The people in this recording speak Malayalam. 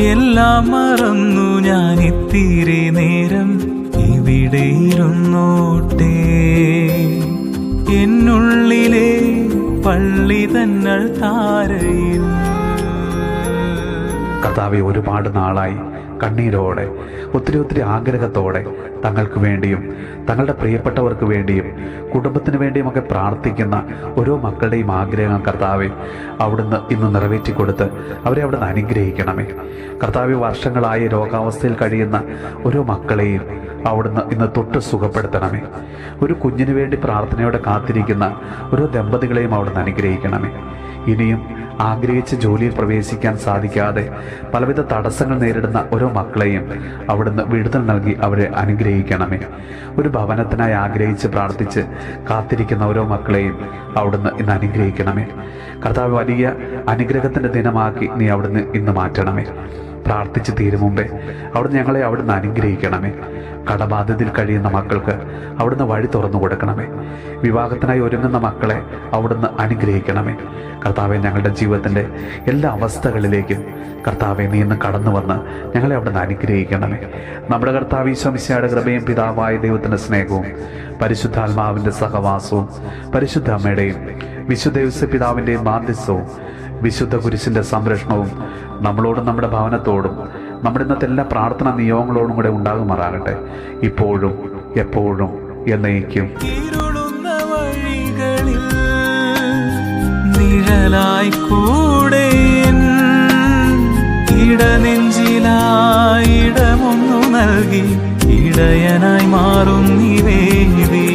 എല്ലാം മറന്നു ഞാൻ ഇത്തിരി നേരം ഇവിടെ ഇരുന്നോട്ടെ. എന്നുള്ളിലെ പള്ളി തന്നൾ താരയിൽ. കർത്താവെ, ഒരുപാട് നാളായി കണ്ണീരോടെ ഒത്തിരി ആഗ്രഹത്തോടെ തങ്ങൾക്ക് വേണ്ടിയും തങ്ങളുടെ പ്രിയപ്പെട്ടവർക്ക് വേണ്ടിയും കുടുംബത്തിന് വേണ്ടിയുമൊക്കെ പ്രാർത്ഥിക്കുന്ന ഓരോ മക്കളുടെയും ആഗ്രഹങ്ങൾ കർത്താവെ അവിടുന്ന് ഇന്ന് നിറവേറ്റിക്കൊടുത്ത് അവരെ അവിടുന്ന് അനുഗ്രഹിക്കണമേ. കർത്താവെ, വർഷങ്ങളായി രോഗാവസ്ഥയിൽ കഴിയുന്ന ഓരോ മക്കളെയും അവിടുന്ന് ഇന്ന് തൊട്ട് സുഖപ്പെടുത്തണമേ. ഒരു കുഞ്ഞിന് വേണ്ടി പ്രാർത്ഥനയോടെ കാത്തിരിക്കുന്ന ഓരോ ദമ്പതികളെയും അവിടുന്ന് അനുഗ്രഹിക്കണമേ. ഇനിയും ആഗ്രഹിച്ച് ജോലിയിൽ പ്രവേശിക്കാൻ സാധിക്കാതെ പലവിധ തടസ്സങ്ങൾ നേരിടുന്ന ഓരോ മക്കളെയും അവിടുന്ന് വിടുതൽ നൽകി അവരെ അനുഗ്രഹിക്കണമേ. ഒരു ഭവനത്തിനായി ആഗ്രഹിച്ച് പ്രാർത്ഥിച്ച് കാത്തിരിക്കുന്ന ഓരോ മക്കളെയും അവിടുന്ന് ഇന്ന് അനുഗ്രഹിക്കണമേ. കർത്താവ്, വലിയ അനുഗ്രഹത്തിൻ്റെ ദിനമാക്കി നീ അവിടുന്ന് ഇന്ന് മാറ്റണമേ. പ്രാർത്ഥിച്ച് തീരും മുമ്പേ അവിടുന്ന് ഞങ്ങളെ അവിടുന്ന് അനുഗ്രഹിക്കണമേ. കടബാധ്യതയിൽ കഴിയുന്ന മക്കൾക്ക് അവിടുന്ന് വഴി തുറന്നു കൊടുക്കണമേ. വിവാഹത്തിനായി ഒരുങ്ങുന്ന മക്കളെ അവിടുന്ന് അനുഗ്രഹിക്കണമേ. കർത്താവെ, ഞങ്ങളുടെ ജീവിതത്തിൻ്റെ എല്ലാ അവസ്ഥകളിലേക്കും കർത്താവെ നീ ഇന്ന് കടന്നു വന്ന് ഞങ്ങളെ അവിടുന്ന് അനുഗ്രഹിക്കണമേ. നമ്മുടെ കർത്താവ് ഈശോ മിശിഹായുടെ കൃപയും പിതാവായ ദൈവത്തിൻ്റെ സ്നേഹവും പരിശുദ്ധാത്മാവിൻ്റെ സഹവാസവും പരിശുദ്ധ അമ്മയുടെയും വിശുദ്ധ യോസേപ്പ് പിതാവിൻ്റെയും മാധ്യസ്ഥവും വിശുദ്ധ കുരിശിൻ്റെ സംരക്ഷണവും നമ്മളോടും നമ്മുടെ ഭവനത്തോടും നമ്മുടെ ഇന്നത്തെ എല്ലാ പ്രാർത്ഥനാ നിയോഗങ്ങളോടും കൂടെ ഉണ്ടാകുമാറാകട്ടെ, ഇപ്പോഴും എപ്പോഴും എന്നേക്കും. ഇരുളുന്ന വഴികളിൽ നിഴലായി കൂടെ ഇടനെഞ്ചിലായി ഇടമൊന്നു നൽകി ഇടയനായി മാറും നീ വേദി.